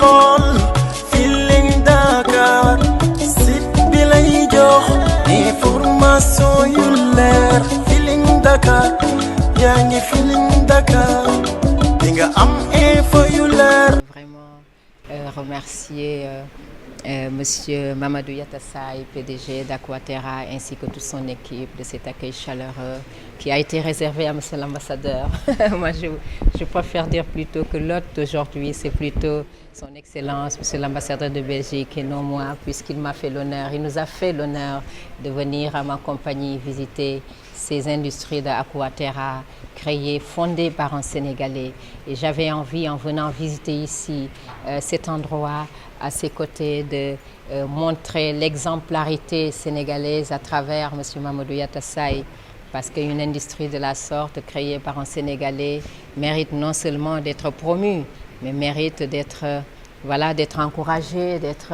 xool Feeling Dakar site bi lay jox information yu leer Feeling Dakar yaa ngi Feeling Dakar di nga am info yu leer. Vraiment remercier Monsieur Mamadou Yatassaye, PDG d'Aquaterra, ainsi que toute son équipe de cet accueil chaleureux qui a été réservé à Monsieur l'ambassadeur. Moi, je préfère dire plutôt que l'hôte d'aujourd'hui, c'est plutôt Son Excellence, Monsieur l'ambassadeur de Belgique et non moi, puisqu'il m'a fait l'honneur, il nous a fait l'honneur de venir à ma compagnie visiter ces industries d'Aquaterra créées, fondées par un Sénégalais. Et j'avais envie, en venant visiter ici cet endroit, à ses côtés, de montrer l'exemplarité sénégalaise à travers M. Mamadou Yatassaye, parce qu'une industrie de la sorte, créée par un Sénégalais, mérite non seulement d'être promue, mais mérite d'être encouragée, d'être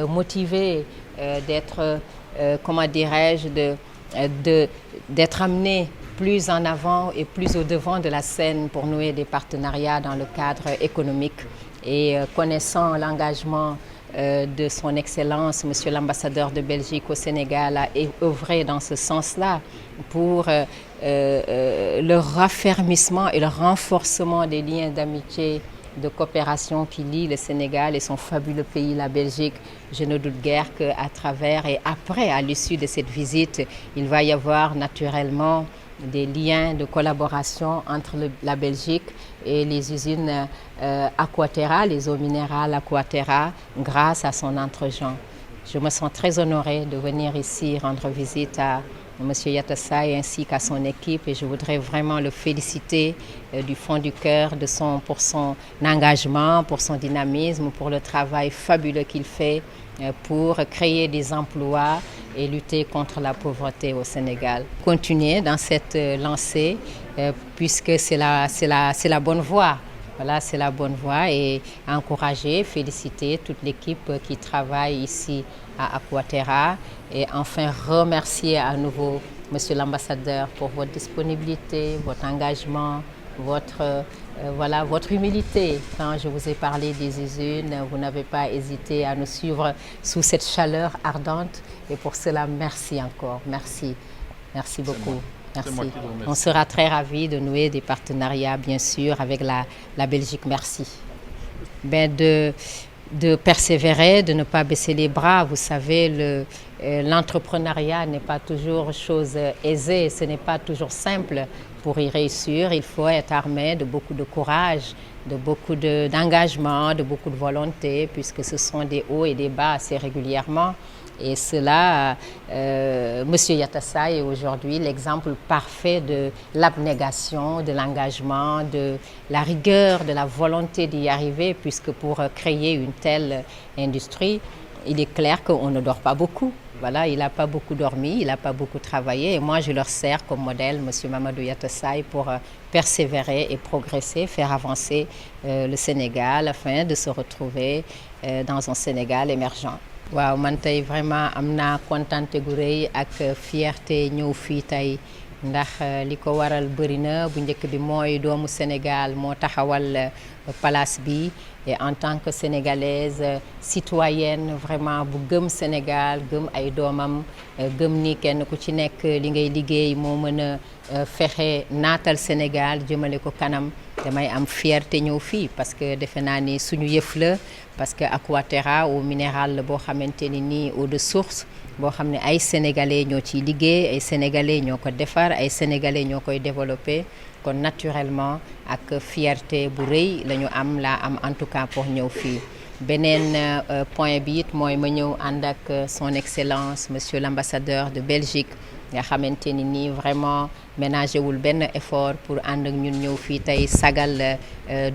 motivée, d'être, comment dirais-je, d'être amenée plus en avant et plus au devant de la scène pour nouer des partenariats dans le cadre économique. Et connaissant l'engagement de son Excellence, Monsieur l'ambassadeur de Belgique au Sénégal, a œuvré dans ce sens-là pour le raffermissement et le renforcement des liens d'amitié, de coopération qui lient le Sénégal et son fabuleux pays, la Belgique. Je ne doute guère qu'à travers et après, à l'issue de cette visite, il va y avoir naturellement des liens de collaboration entre la Belgique et les usines Aquaterra, les eaux minérales Aquaterra, grâce à son entre-gens. Je me sens très honorée de venir ici rendre visite à M. Yatassaye ainsi qu'à son équipe et je voudrais vraiment le féliciter du fond du cœur pour son engagement, pour son dynamisme, pour le travail fabuleux qu'il fait pour créer des emplois et lutter contre la pauvreté au Sénégal. Continuer dans cette lancée puisque c'est la bonne voie. Voilà, c'est la bonne voie et encourager, féliciter toute l'équipe qui travaille ici à Aquaterra et enfin remercier à nouveau Monsieur l'ambassadeur pour votre disponibilité, votre engagement, votre humilité. Quand je vous ai parlé des usines, vous n'avez pas hésité à nous suivre sous cette chaleur ardente et pour cela, merci encore. Merci. Merci beaucoup. Merci. On sera très ravis de nouer des partenariats, bien sûr, avec la Belgique. Merci. De persévérer, de ne pas baisser les bras. Vous savez, l'entrepreneuriat n'est pas toujours chose aisée, ce n'est pas toujours simple. Pour y réussir, il faut être armé de beaucoup de courage, de beaucoup d'engagement, de beaucoup de volonté, puisque ce sont des hauts et des bas assez régulièrement. Et cela, Monsieur Yatassaye est aujourd'hui l'exemple parfait de l'abnégation, de l'engagement, de la rigueur, de la volonté d'y arriver, puisque pour créer une telle industrie, il est clair qu'on ne dort pas beaucoup. Voilà, il n'a pas beaucoup dormi, il n'a pas beaucoup travaillé. Et moi, je leur sers comme modèle, M. Mamadou Yatassaye, pour persévérer et progresser, faire avancer le Sénégal afin de se retrouver dans un Sénégal émergent. waaw man tey vraiment am naa kontante gu rëy ak fierté ñëw fii tey ndax li ko waral bëri na bu njëkk bi mooy doomu Sénégal moo taxawal place bi et en tant que sénégalaise citoyenne vraiment bu gëm Sénégal gëm ay doomam gëm ni kenn ku ci nekk li ngay liggéey moo mën a fexe naatal Sénégal jëmale ko kanam damay am fierté ñëw fii parce que defe naa ni suñu yëf la parce que Aquaterra eau minérale la boo xamante ni nii eau de source boo xam ne ay sénégalais ñoo ciy liggéey ay sénégalais ñoo ko defar ay sénégalais ñoo koy développé kon naturellement ak fierté bu rëy la ñu am laa am en tout cas pour ñëw fii beneen point bi it mooy ma ñëw ànd ak son excellence monsieur l'ambassadeur de Belgique nga xamante ni nii vraiment ménagé wul benn effort pour ànd ak ñun ñëw fii tey sagal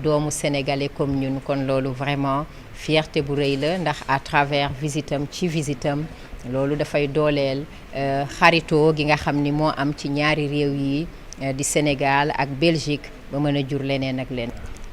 doomu sénégalais comme ñun kon loolu vraiment fierté bu rëy la ndax à travers visitam ci visitam loolu dafay dooleel xaritoo gi nga xam ni moo am ci ñaari réew yi di Sénégal ak Belgique ba mën a jur leneen ak leneen.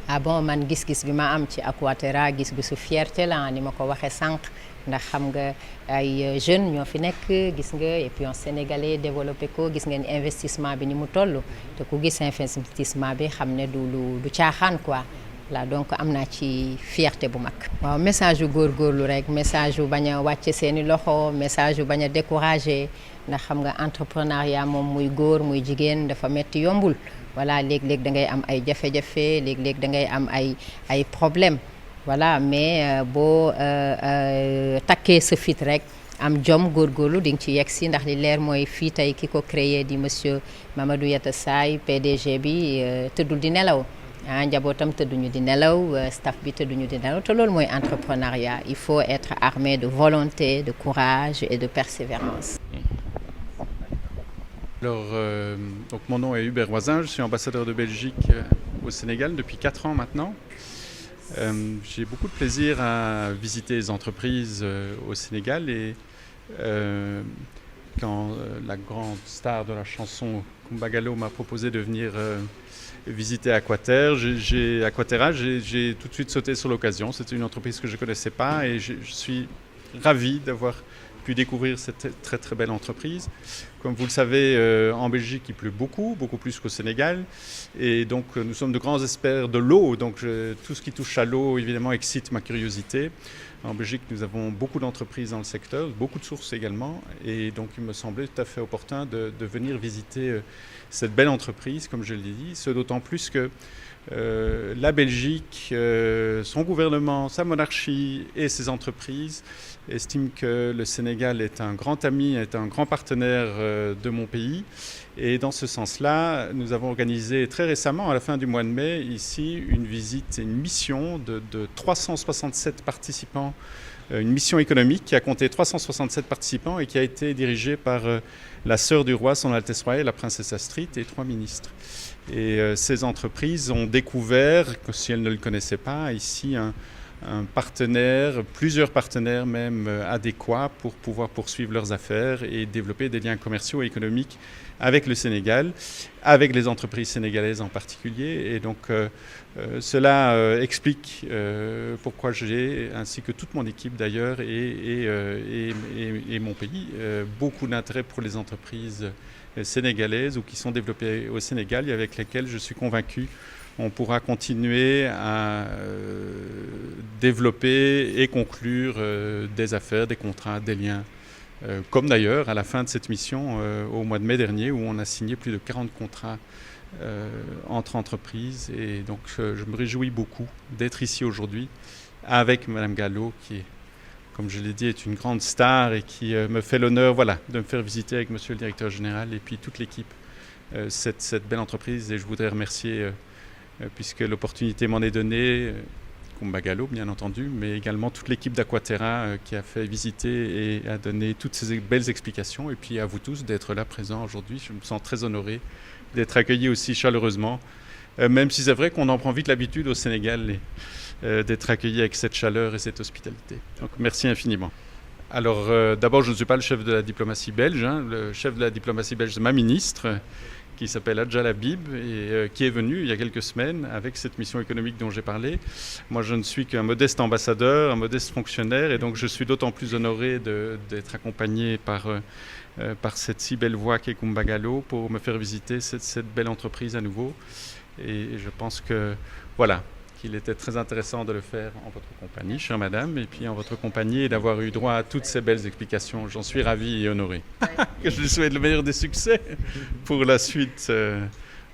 ah bon man gis-gis bi ma am ci Aquaterra gis-gisu fierté la ni ma ko waxee sànq ndax xam nga ay jeunes ñoo fi nekk gis nga et puis un sénégalais développé ko gis ngeen investissement bi ni mu toll te ku gis investissement bi xam ne du caaxaan quoi voilà donc am naa ci fierté bu mag. waaw message yu góorgóorlu rek message yu bañ a wàcce seeni loxo message yu bañ a découragé ndax xam nga entrepreneuriat moom muy góor muy jigéen dafa metti yombul voilà léeg-léeg da ngay am ay jafe-jafe léeg-léeg da ngay am ay problème voilà mais boo takkee sa fit rek am jom góorgóorlu di nga ci yegg si ndax li leer mooy fii tey ki ko créé di monsieur Mamadou Yatassaye PDG bi tëddul di nelaw njabootam tëdduñu di nelaw staff bi tëdduñu di nelaw te loolu mooy entrepreneuriat il faut être armé de volonté de courage et de persévérance. Alors, donc mon nom est Hubert Voisin, je suis ambassadeur de Belgique au Sénégal depuis 4 ans maintenant. J'ai beaucoup de plaisir à visiter les entreprises au Sénégal et quand la grande star de la chanson Coumba Gallo m'a proposé de venir visiter Aquaterra, j'ai tout de suite sauté sur l'occasion. C'était une entreprise que je ne connaissais pas et je suis ravi d'avoir pu découvrir cette très très belle entreprise. Comme vous le savez, en Belgique, il pleut beaucoup plus qu'au Sénégal. Et donc, nous sommes de grands experts de l'eau. Donc, tout ce qui touche à l'eau, évidemment, excite ma curiosité. En Belgique, nous avons beaucoup d'entreprises dans le secteur, beaucoup de sources également. Et donc, il me semblait tout à fait opportun de venir visiter cette belle entreprise, comme je l'ai dit. Ce d'autant plus que la Belgique, son gouvernement, sa monarchie et ses entreprises estiment que le Sénégal est un grand ami, est un grand partenaire de mon pays. Et dans ce sens-là, nous avons organisé très récemment, à la fin du mois de mai, ici, une visite et une mission de 367 participants, une mission économique qui a compté 367 participants et qui a été dirigée par la sœur du roi, son Altesse royale, la princesse Astrid, et 3 ministres. Et ces entreprises ont découvert, que si elles ne le connaissaient pas, ici un partenaire, plusieurs partenaires même adéquats pour pouvoir poursuivre leurs affaires et développer des liens commerciaux et économiques avec le Sénégal, avec les entreprises sénégalaises en particulier. Et donc cela explique pourquoi j'ai, ainsi que toute mon équipe d'ailleurs et mon pays, beaucoup d'intérêt pour les entreprises sénégalaises ou qui sont développées au Sénégal et avec lesquelles je suis convaincu on pourra continuer à développer et conclure des affaires, des contrats, des liens. Comme d'ailleurs à la fin de cette mission au mois de mai dernier où on a signé plus de 40 contrats entre entreprises. Et donc je me réjouis beaucoup d'être ici aujourd'hui avec Madame Gallo qui, comme je l'ai dit, est une grande star et qui me fait l'honneur de me faire visiter avec Monsieur le Directeur Général et puis toute l'équipe cette belle entreprise. Et je voudrais remercier puisque l'opportunité m'en est donnée, Coumba Gallo bien entendu, mais également toute l'équipe d'Aquaterra qui a fait visiter et a donné toutes ces belles explications. Et puis à vous tous d'être là présents aujourd'hui. Je me sens très honoré d'être accueilli aussi chaleureusement, même si c'est vrai qu'on en prend vite l'habitude au Sénégal d'être accueilli avec cette chaleur et cette hospitalité. Donc merci infiniment. Alors d'abord, je ne suis pas le chef de la diplomatie belge. Le chef de la diplomatie belge, c'est ma ministre, qui s'appelle Adjal Habib et qui est venu il y a quelques semaines avec cette mission économique dont j'ai parlé. Moi, je ne suis qu'un modeste ambassadeur, un modeste fonctionnaire et donc je suis d'autant plus honoré d'être accompagné par cette si belle voix qu'est Coumba Gallo pour me faire visiter cette belle entreprise à nouveau. Et je pense que qu'il était très intéressant de le faire en votre compagnie, chère madame, et puis en votre compagnie et d'avoir eu droit à toutes ces belles explications. J'en suis ravi et honoré. Que je lui souhaite le meilleur des succès pour la suite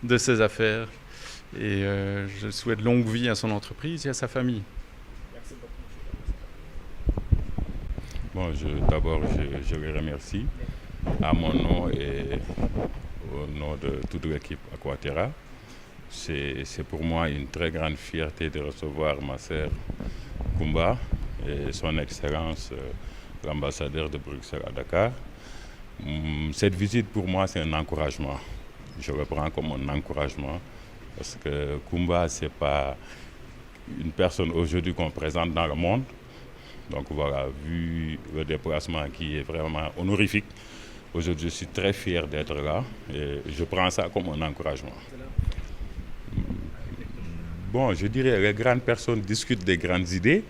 de ses affaires. Et je souhaite longue vie à son entreprise et à sa famille. Bon, d'abord, je les remercie à mon nom et au nom de toute l'équipe Aquaterra. C'est pour moi une très grande fierté de recevoir ma sœur Coumba et son Excellence l'ambassadeur de Bruxelles à Dakar. Cette visite pour moi c'est un encouragement. Je le prends comme un encouragement parce que Coumba c'est pas une personne aujourd'hui qu'on présente dans le monde. Donc voilà, vu le déplacement qui est vraiment honorifique, aujourd'hui je suis très fier d'être là et je prends ça comme un encouragement. Bon, je dirais les grandes personnes discutent des grandes idées.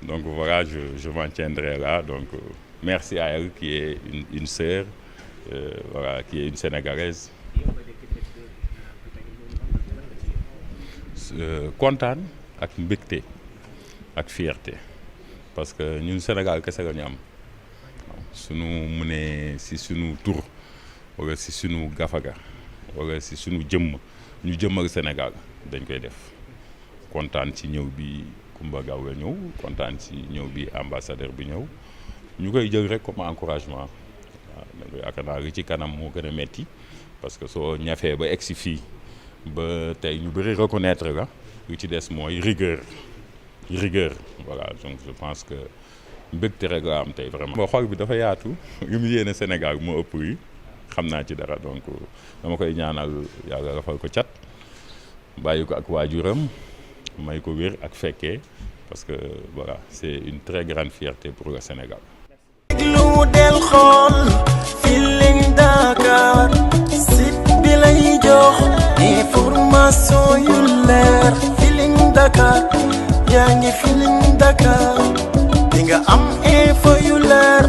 Donc voilà, je m'en tiendrai là. Donc merci à elle qui est une sœur, qui est une Sénégalaise. Kontaan ak mbégte ak fierté parce que ñun Sénégal kese la ñu am sunu mënee si sunu tur wala si sunu gafaga wala si sunu jëmm ñu jëmmal Sénégal dañ koy def kontaan ci ñëw bi Coumba Gawlo ñëw kontaan ci ñëw bi ambassadeur bi ñëw ñu koy jël rek comme encouragement waaw yaakaar naa li ci kanam moo gën a metti parce que soo ñafee ba egsi fii ba tey ñu bëri reconnaître la lu ci des mooy rigueur voilà donc je pense que mbégte rek la am tey vraiment. boo xol bi dafa yaatu li mu yéene Sénégal moo ëpp yi xam naa ci dara donc dama koy ñaanal yàlla rafal ko cat bàyyi ko ak waajuram may ko wér ak fekkee parce que voilà c'est une très grande fierté pour le Sénégal. déglu del xool Feeling Dakar site bi lay jox information yu leer Feeling Dakar yaa ngi Feeling Dakar di nga am info yu leer